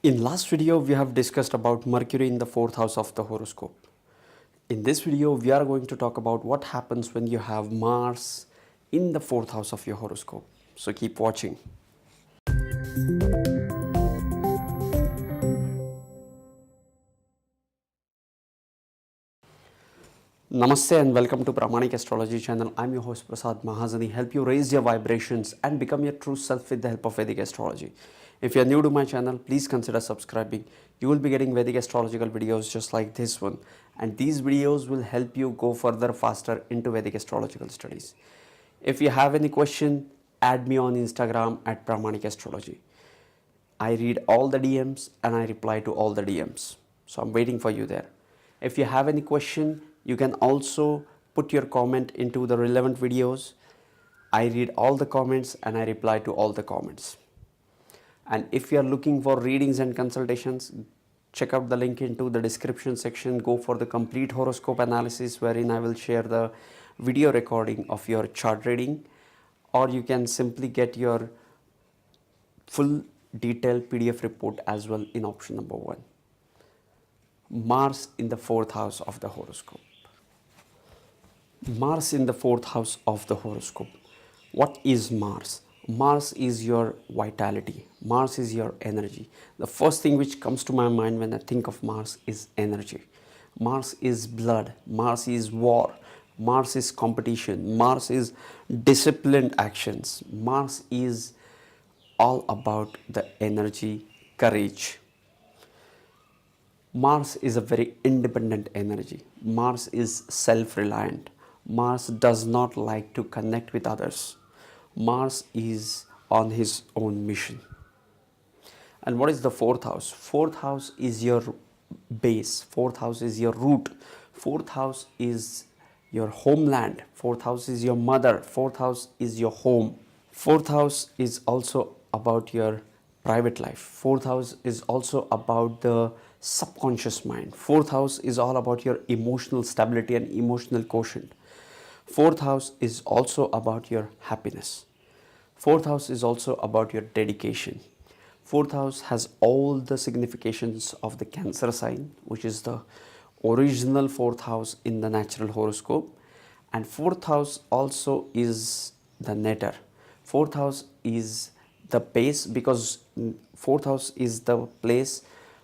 In last video, we have discussed about Mercury in the 4th house of the horoscope. In this video, we are going to talk about what happens when you have Mars in the 4th house of your horoscope. So keep watching. Namaste and welcome to Pramanik Astrology channel. I'm your host Prasad Mahazani. Help you raise your vibrations and become your true self with the help of Vedic Astrology. If you are new to my channel, please consider subscribing. You will be getting Vedic astrological videos just like this one, and these videos will help you go further faster into Vedic astrological studies. If you have any question, add me on Instagram at Pramanik Astrology. I read all the DMs and I reply to all the DMs. So I'm waiting for you there. If you have any question, you can also put your comment into the relevant videos. I read all the comments and I reply to all the comments. And if you are looking for readings and consultations, check out the link into the description section. Go for the complete horoscope analysis, wherein I will share the video recording of your chart reading, or you can simply get your full detailed PDF report as well in option number 1. Mars in the 4th house of the horoscope. Mars in the 4th house of the horoscope. What is Mars? Mars is your vitality. Mars is your energy. The first thing which comes to my mind when I think of Mars is energy. Mars is blood. Mars is war. Mars is competition. Mars is disciplined actions. Mars is all about the energy, courage. Mars is a very independent energy. Mars is self-reliant. Mars does not like to connect with others. Mars is on his own mission. And what is the 4th house? 4th house is your base. 4th house is your root. 4th house is your homeland. 4th house is your mother. 4th house is your home. 4th house is also about your private life. 4th house is also about the subconscious mind. 4th house is all about your emotional stability and emotional quotient. 4th house is also about your happiness. 4th house is also about your dedication. 4th house has all the significations of the Cancer sign, which is the original 4th house in the natural horoscope. And 4th house also is the netter. 4th house is the base, because 4th house is the place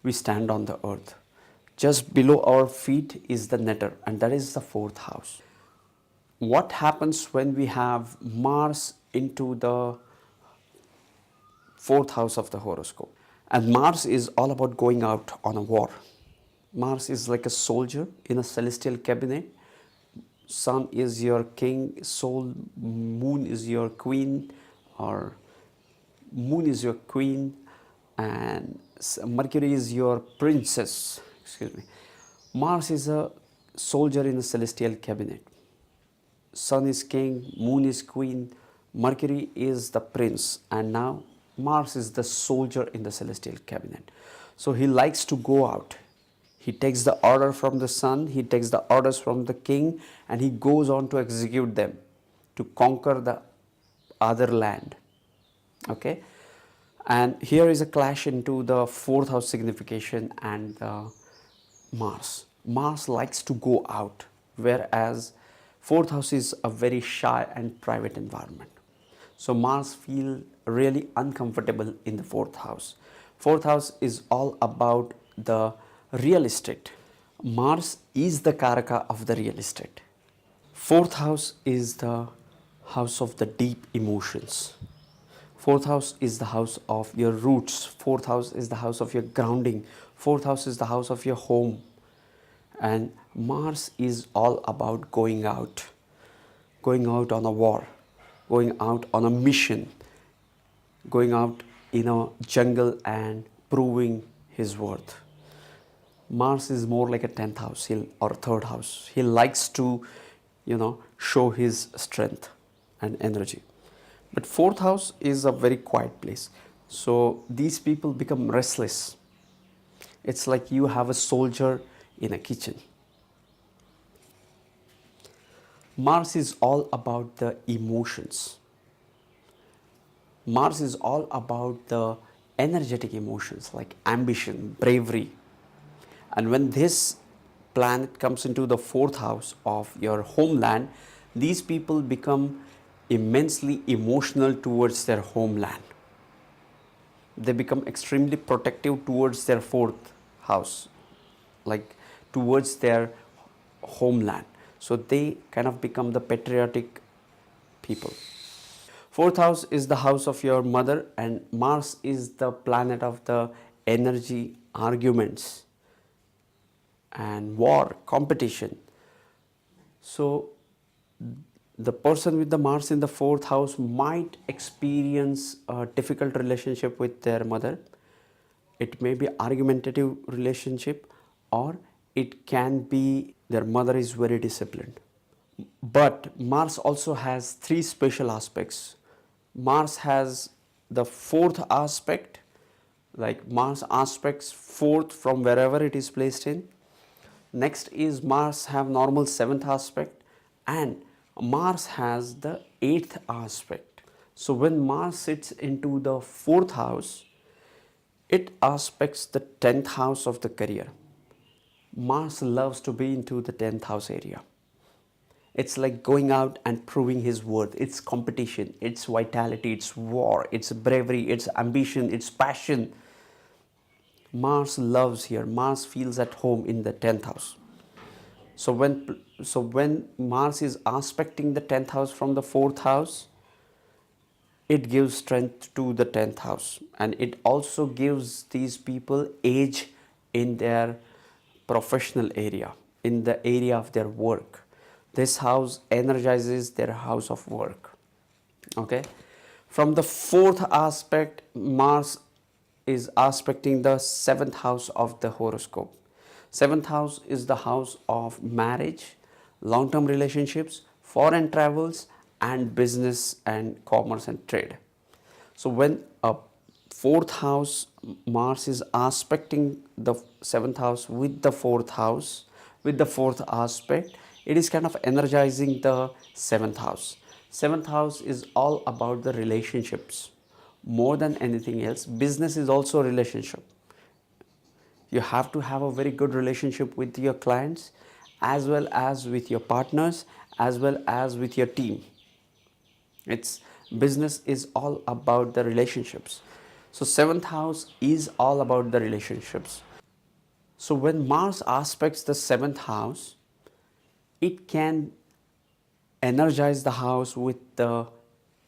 we stand on the earth. Just below our feet is the netter, and that is the 4th house. What happens when we have Mars into the 4th house of the horoscope? And Mars is all about going out on a war. Mars is like a soldier in a celestial cabinet. Sun is your king, moon is your queen, or moon is your queen, and Mercury is your princess. Excuse me. Mars is a soldier in a celestial cabinet. Sun is king, moon is queen, Mercury is the prince, and now Mars is the soldier in the celestial cabinet. So he likes to go out. He takes the order from the sun, he takes the orders from the king, and he goes on to execute them, to conquer the other land. Okay? And here is a clash into the 4th house signification and Mars. Mars likes to go out, whereas 4th house is a very shy and private environment. So Mars feels really uncomfortable in the 4th house. 4th house is all about the real estate. Mars is the Karaka of the real estate. 4th house is the house of the deep emotions. 4th house is the house of your roots. 4th house is the house of your grounding. 4th house is the house of your home. And Mars is all about going out on a war, going out on a mission, going out in a jungle and proving his worth. Mars is more like a 10th house or 3rd house. He likes to, show his strength and energy. But 4th house is a very quiet place. So these people become restless. It's like you have a soldier in a kitchen. Mars is all about the emotions. Mars is all about the energetic emotions like ambition, bravery. And when this planet comes into the fourth house of your homeland, these people become immensely emotional towards their homeland. They become extremely protective towards their fourth house, like towards their homeland. So they kind of become the patriotic people. Fourth house is the house of your mother, and Mars is the planet of the energy, arguments, and war, competition. So the person with the Mars in the fourth house might experience a difficult relationship with their mother. It may be argumentative relationship, or it can be their mother is very disciplined. But Mars also has three special aspects. Mars has the fourth aspect, like Mars aspects fourth from wherever it is placed in. Next is Mars have normal seventh aspect, and Mars has the eighth aspect. So when Mars sits into the fourth house, it aspects the 10th house of the career. Mars loves to be into the 10th house area. It's like going out and proving his worth. It's competition, it's vitality, it's war, it's bravery, it's ambition, it's passion. Mars loves here. Mars feels at home in the 10th house. So when Mars is aspecting the 10th house from the 4th house, it gives strength to the 10th house, and it also gives these people age in their professional area, in the area of their work. This house energizes their house of work. Okay, from the fourth aspect, Mars is aspecting the seventh house of the horoscope. Seventh house is the house of marriage, long term relationships, foreign travels, and business and commerce and trade. So when a fourth house Mars is aspecting the seventh house with the fourth house, with the fourth aspect, it is kind of energizing the seventh house. Seventh house is all about the relationships more than anything else. Business is also a relationship. You have to have a very good relationship with your clients, as well as with your partners, as well as with your team. It's business is all about the relationships. So seventh house is all about the relationships. So when Mars aspects the seventh house, it can energize the house with the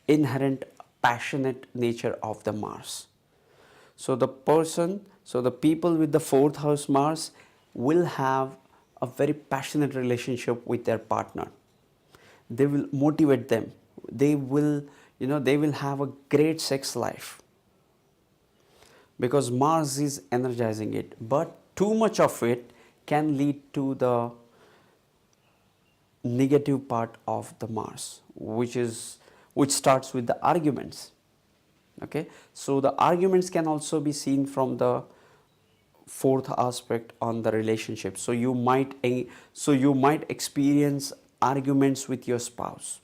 inherent passionate nature of the Mars. So the people with the fourth house Mars will have a very passionate relationship with their partner. They will motivate them. They will have a great sex life because Mars is energizing it. But too much of it can lead to the negative part of the Mars, which starts with the arguments. Okay, so the arguments can also be seen from the fourth aspect on the relationship. So you might experience arguments with your spouse.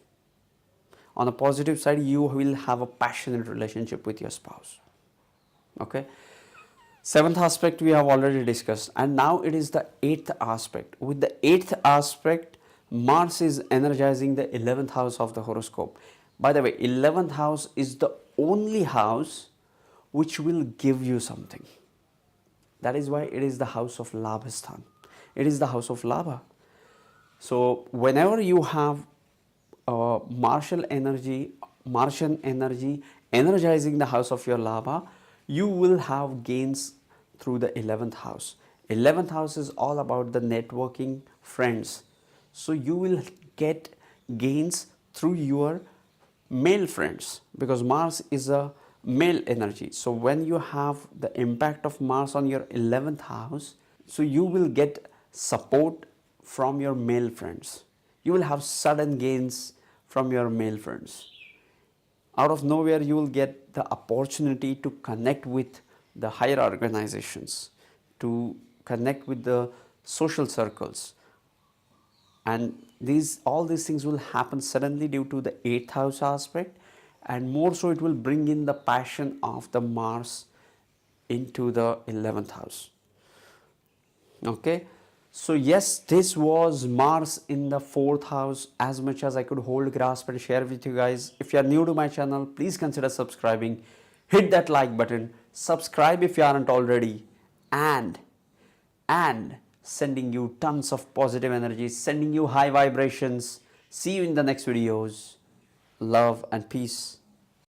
On the positive side, you will have a passionate relationship with your spouse. Okay, seventh aspect we have already discussed, and now it is the eighth aspect. With the eighth aspect, Mars is energizing the 11th house of the horoscope. By the way, 11th house is the only house which will give you something. That is why it is the house of Labhasthan. It is the house of Labha. So whenever you have Martian energy energizing the house of your Labha, you will have gains through the 11th house. 11th house is all about the networking, friends. So you will get gains through your male friends, because Mars is a male energy. So when you have the impact of Mars on your 11th house, so you will get support from your male friends. You will have sudden gains from your male friends. Out of nowhere, you will get the opportunity to connect with the higher organizations, to connect with the social circles. And all these things will happen suddenly due to the 8th house aspect, and more so it will bring in the passion of the Mars into the 11th house. Okay, so yes, this was Mars in the 4th house, as much as I could hold, grasp and share with you guys. If you are new to my channel, please consider subscribing, hit that like button, subscribe if you aren't already, and sending you tons of positive energy, sending you high vibrations. See you in the next videos. Love and peace.